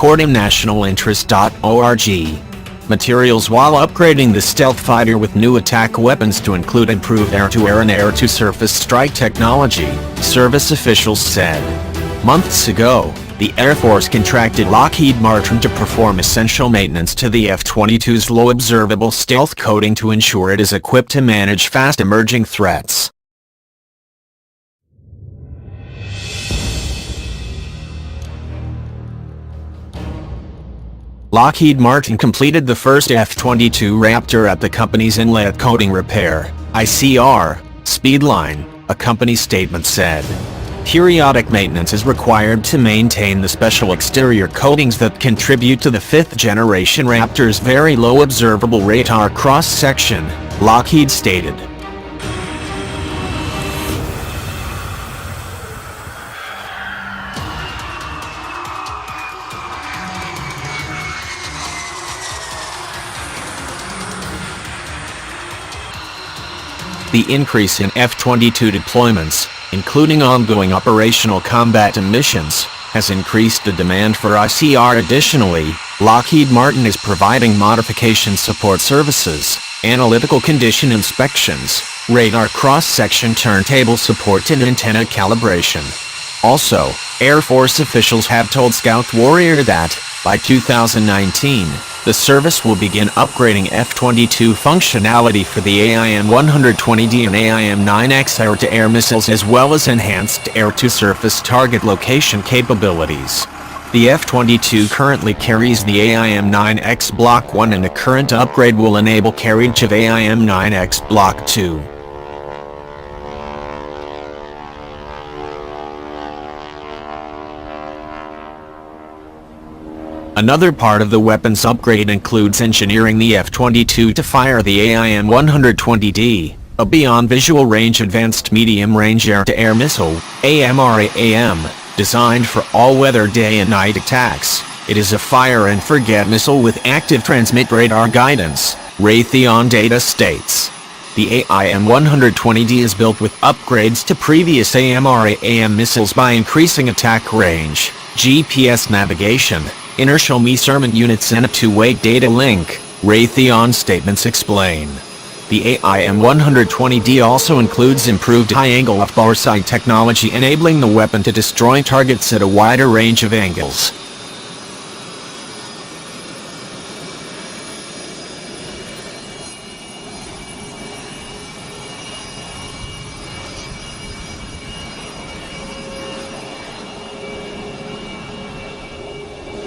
according nationalinterest.org. Materials while upgrading the stealth fighter with new attack weapons to include improved air-to-air and air-to-surface strike technology, service officials said. Months ago, the Air Force contracted Lockheed Martin to perform essential maintenance to the F-22's low observable stealth coating to ensure it is equipped to manage fast-emerging threats. Lockheed Martin completed the first F-22 Raptor at the company's inlet coating repair, ICR, speed line, a company statement said. Periodic maintenance is required to maintain the special exterior coatings that contribute to the fifth-generation Raptor's very low observable radar cross-section, Lockheed stated. The increase in F-22 deployments, including ongoing operational combat missions, has increased the demand for ICR. Additionally, Lockheed Martin is providing modification support services, analytical condition inspections, radar cross-section turntable support and antenna calibration. Also, Air Force officials have told Scout Warrior that, by 2019, the service will begin upgrading F-22 functionality for the AIM-120D and AIM-9X air-to-air missiles as well as enhanced air-to-surface target location capabilities. The F-22 currently carries the AIM-9X Block 1 and a current upgrade will enable carriage of AIM-9X Block 2. Another part of the weapons upgrade includes engineering the F-22 to fire the AIM-120D, a beyond visual range advanced medium-range air-to-air missile, AMRAAM, designed for all-weather day and night attacks. It is a fire-and-forget missile with active transmit radar guidance, Raytheon data states. The AIM-120D is built with upgrades to previous AMRAAM missiles by increasing attack range, GPS navigation, inertial measurement units and a two-way data link, Raytheon statements explain. The AIM-120D also includes improved high-angle off-bar sight technology enabling the weapon to destroy targets at a wider range of angles.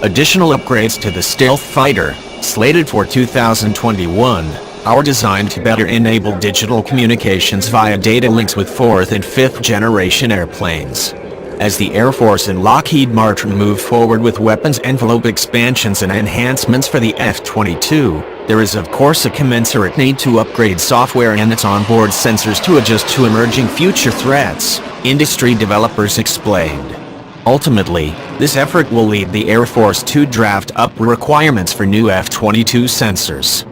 Additional upgrades to the stealth fighter, slated for 2021, are designed to better enable digital communications via data links with 4th and 5th generation airplanes. As the Air Force and Lockheed Martin move forward with weapons envelope expansions and enhancements for the F-22, there is of course a commensurate need to upgrade software and its onboard sensors to adjust to emerging future threats, industry developers explained. Ultimately, this effort will lead the Air Force to draft up requirements for new F-22 sensors.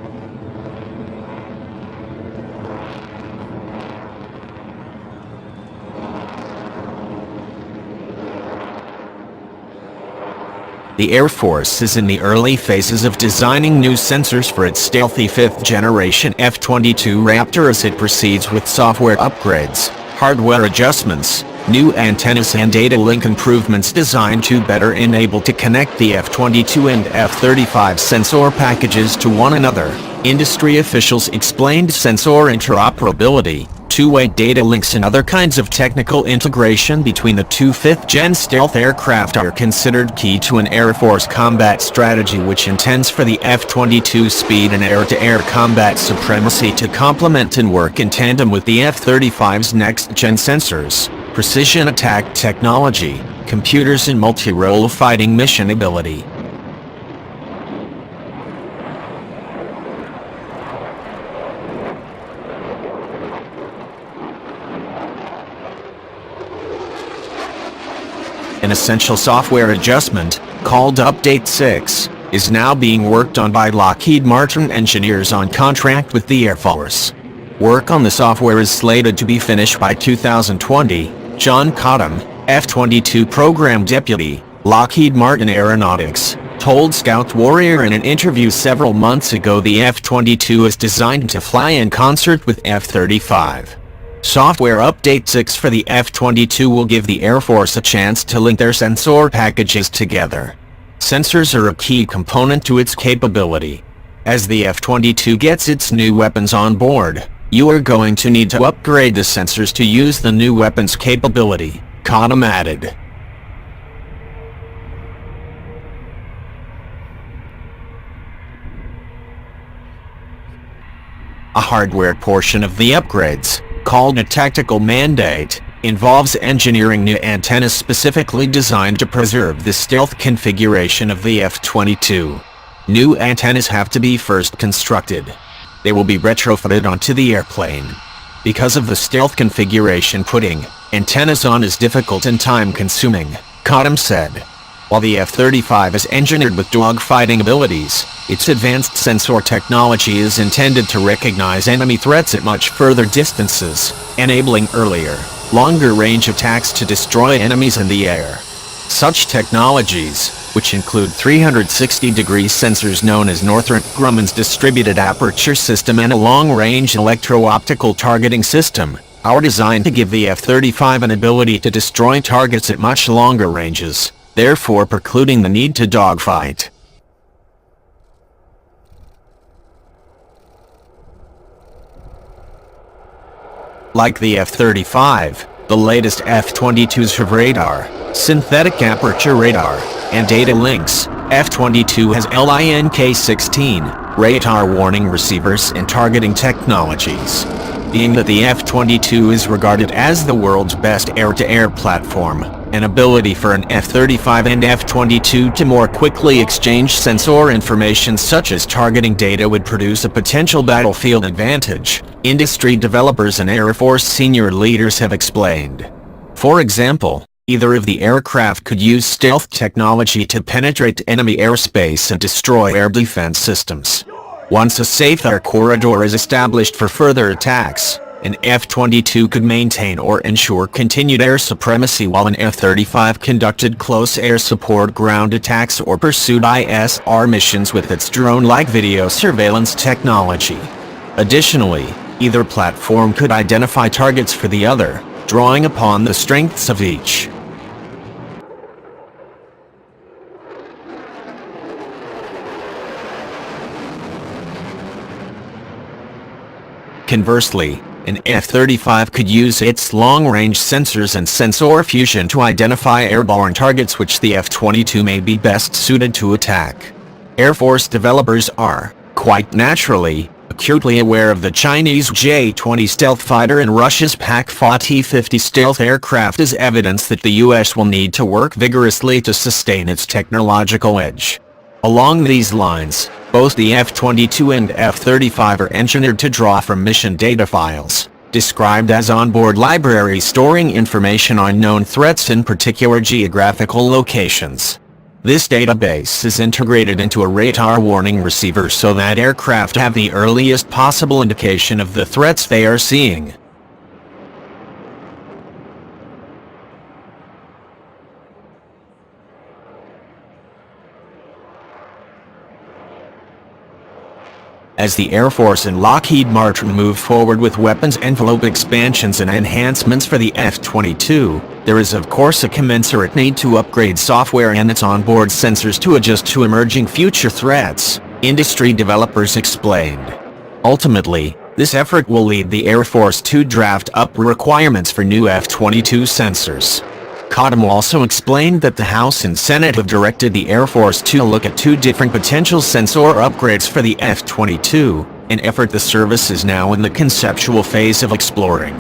The Air Force is in the early phases of designing new sensors for its stealthy 5th-generation F-22 Raptor as it proceeds with software upgrades, hardware adjustments, new antennas and data link improvements designed to better enable to connect the F-22 and F-35 sensor packages to one another. Industry officials explained sensor interoperability, two-way data links and other kinds of technical integration between the two 5th-gen stealth aircraft are considered key to an Air Force combat strategy which intends for the F-22 speed and air-to-air combat supremacy to complement and work in tandem with the F-35's next-gen sensors, precision attack technology, computers and multi-role fighting mission ability. An essential software adjustment, called Update 6, is now being worked on by Lockheed Martin engineers on contract with the Air Force. Work on the software is slated to be finished by 2020, John Cottam, F-22 Program Deputy, Lockheed Martin Aeronautics, told Scout Warrior in an interview several months ago the F-22 is designed to fly in concert with F-35. Software Update 6 for the F-22 will give the Air Force a chance to link their sensor packages together. Sensors are a key component to its capability. As the F-22 gets its new weapons on board, you are going to need to upgrade the sensors to use the new weapons capability, Cottam added. A hardware portion of the upgrades, called a tactical mandate, involves engineering new antennas specifically designed to preserve the stealth configuration of the F-22. New antennas have to be first constructed. They will be retrofitted onto the airplane. Because of the stealth configuration, putting antennas on is difficult and time-consuming, Cottam said. While the F-35 is engineered with dogfighting abilities, its advanced sensor technology is intended to recognize enemy threats at much further distances, enabling earlier, longer-range attacks to destroy enemies in the air. Such technologies, which include 360-degree sensors known as Northrop Grumman's Distributed Aperture System and a long-range electro-optical targeting system, are designed to give the F-35 an ability to destroy targets at much longer ranges, therefore precluding the need to dogfight. Like the F-35, the latest F-22s have radar, synthetic aperture radar, and data links. F-22 has LINK-16, radar warning receivers and targeting technologies. Being that the F-22 is regarded as the world's best air-to-air platform, an ability for an F-35 and F-22 to more quickly exchange sensor information such as targeting data would produce a potential battlefield advantage, industry developers and Air Force senior leaders have explained. For example, either of the aircraft could use stealth technology to penetrate enemy airspace and destroy air defense systems. Once a safe air corridor is established for further attacks, an F-22 could maintain or ensure continued air supremacy while an F-35 conducted close air support ground attacks or pursued ISR missions with its drone-like video surveillance technology. Additionally, either platform could identify targets for the other, drawing upon the strengths of each. Conversely, an F-35 could use its long-range sensors and sensor fusion to identify airborne targets which the F-22 may be best suited to attack. Air Force developers are, quite naturally, acutely aware of the Chinese J-20 stealth fighter and Russia's Pak-4 T-50 stealth aircraft as evidence that the U.S. will need to work vigorously to sustain its technological edge. Along these lines, both the F-22 and F-35 are engineered to draw from mission data files, described as onboard libraries storing information on known threats in particular geographical locations. This database is integrated into a radar warning receiver so that aircraft have the earliest possible indication of the threats they are seeing. As the Air Force and Lockheed Martin move forward with weapons envelope expansions and enhancements for the F-22, there is of course a commensurate need to upgrade software and its onboard sensors to adjust to emerging future threats, industry developers explained. Ultimately, this effort will lead the Air Force to draft up requirements for new F-22 sensors. Cottam also explained that the House and Senate have directed the Air Force to look at two different potential sensor upgrades for the F-22, an effort the service is now in the conceptual phase of exploring.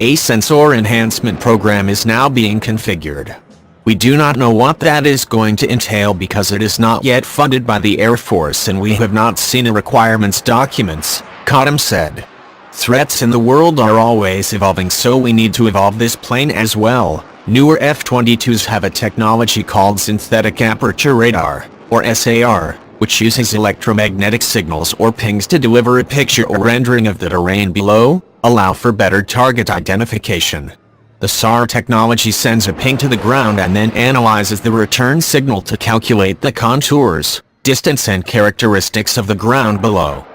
A sensor enhancement program is now being configured. We do not know what that is going to entail because it is not yet funded by the Air Force and we have not seen a requirements documents, Cottam said. Threats in the world are always evolving, so we need to evolve this plane as well. Newer F-22s have a technology called synthetic aperture radar, or SAR, which uses electromagnetic signals or pings to deliver a picture or rendering of the terrain below, allow for better target identification. The SAR technology sends a ping to the ground and then analyzes the return signal to calculate the contours, distance and characteristics of the ground below.